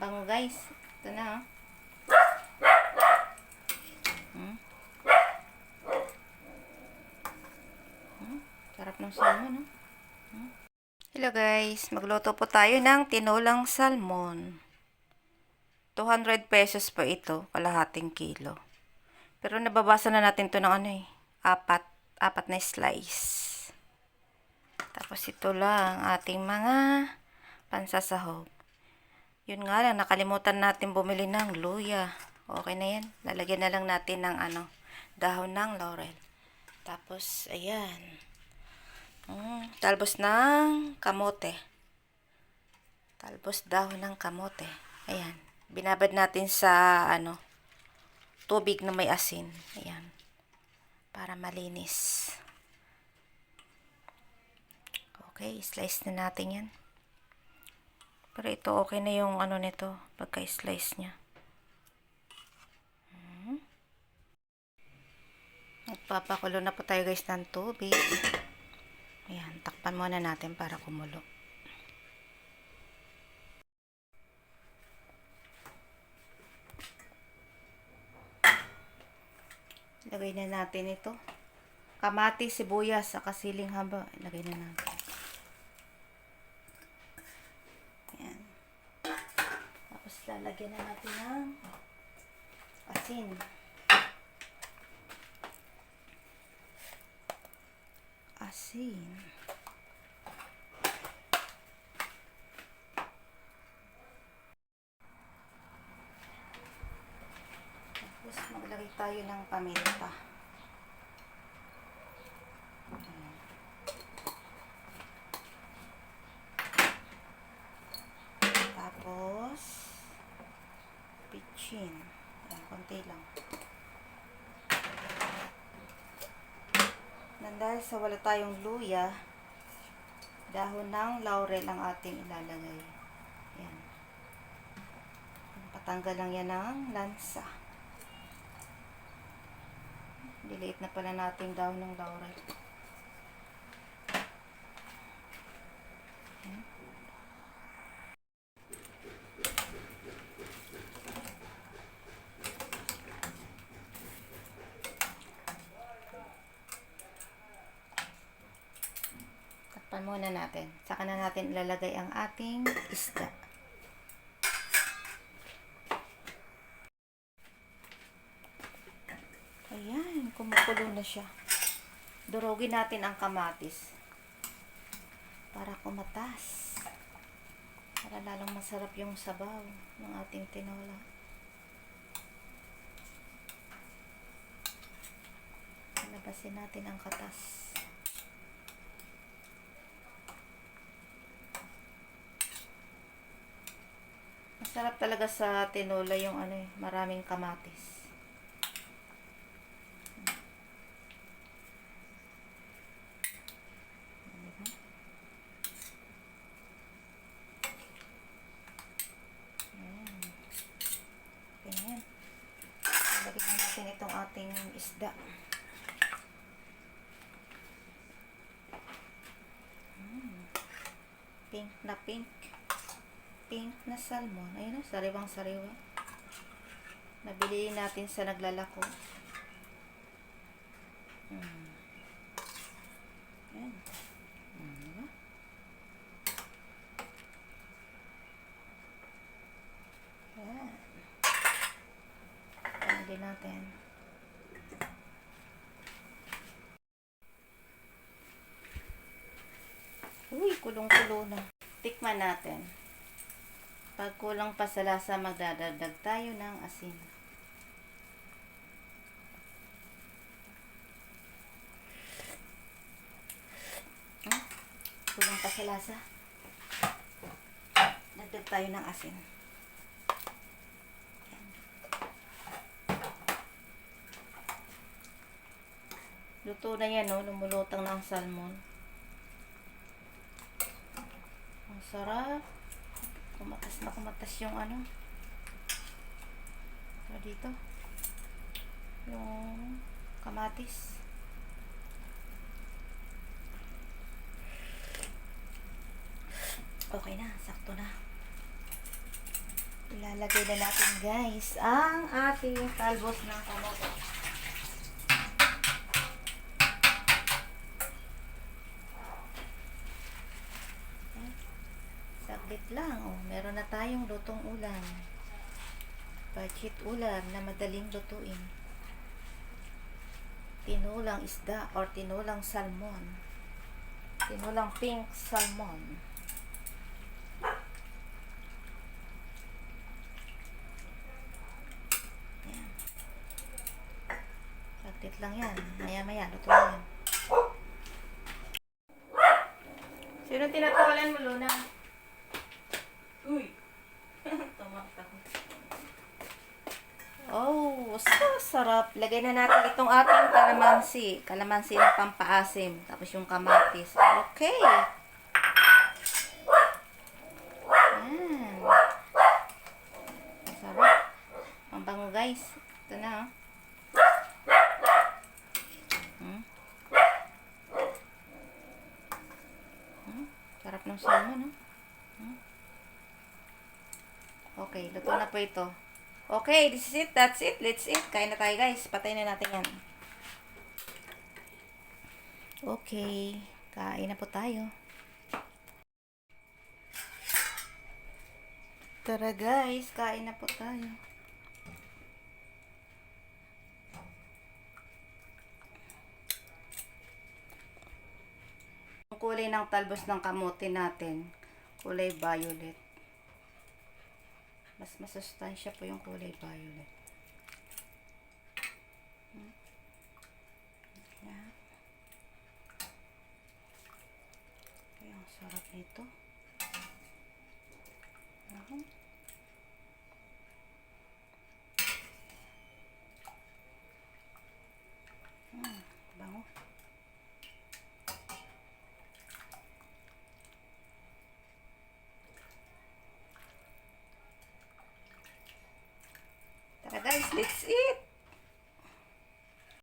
bango guys. Ito na oh. Sarap ng salmon oh. Hello guys, magluto po tayo ng tinulang salmon. 200 pesos po ito, kalahating kilo. Pero nababasa na natin to ng ano eh, apat na slice. Tapos ito lang ating mga pansasahog. Yun nga lang, nakalimutan natin bumili ng luya. Okay na yan. Lalagyan na lang natin ng dahon ng laurel. Tapos, ayan. Talbos ng kamote. Talbos dahon ng kamote. Ayan. Binabad natin sa, tubig na may asin. Ayan. Para malinis. Okay, slice na natin yan. Pero ito okay na yung nito pagka-slice niya. Magpapakulo na po tayo guys ng tubig. Ayan, takpan muna natin para kumulo. Lagay na natin ito. Kamatis, sibuyas, saka siling haba. Lagay na natin. Ayan. Tapos lalagyan na natin ng asin. Asin. Tapos maglagay tayo ng paminta. Tapos pitchin. Ayan, konti lang. Dahil sa wala tayong luya, dahon ng laurel ang ating ilalagay. Ayan. Patanggal lang yan ng lansa. Diliit na pala natin dahon ng laurel. Ayan. Takpan muna natin. Saka na natin ilalagay ang ating isda. Ayan, kumukulo na siya. Durugin natin ang kamatis para kumatas. Para lalong masarap yung sabaw ng ating tinola. Labasin natin ang katas. Masarap talaga sa tinola yung maraming kamatis. Ayan. Lagyan natin itong ating isda. Pink na pink. Pink na salmon. Ayun o, sariwang sariwa. Nabili natin sa naglalako. Ayan. Diba? Ayan. Ayan din natin. Uy, kulong-kulo na. Tikman natin. Pag kulang pa sa lasa, magdadagdag tayo ng asin. Kulang pa sa lasa. Dagdag tayo ng asin. Luto na yan, no? Lumulutang na ang salmon. Ang sarap. Kumatas na kumatas yung dito. Yung kamatis. Okay na, sakto na. Ilalagay na natin guys ang ating talbos ng kamote. Saglit lang. Oh, meron na tayong lutong ulam. Budget ulam na madaling lutuin. Tinulang isda or tinulang salmon. Tinulang pink salmon. Yan. Saglit lang yan. Maya-maya, luto na yan. Sino tinatawalan mo, Luna? Uy! Tumaktak. Oh, sarap. Lagay na natin itong ating kalamansi. Kalamansi na pampaasim. Tapos yung kamatis. Okay. Yan. Sarap. Ang bango guys. Ito na oh. Sarap ng salmon, no? Okay, luto na po ito. Okay, this is it. That's it. Let's eat. Kain na tayo, guys. Patayin na natin yan. Okay, kain na po tayo. Tara, guys. Kain na po tayo. Ang kulay ng talbos ng kamote natin, kulay violet. Mas masustansya po yung kulay violet. Yan. Ay, ang sarap nito. Bango. Tara guys, let's eat!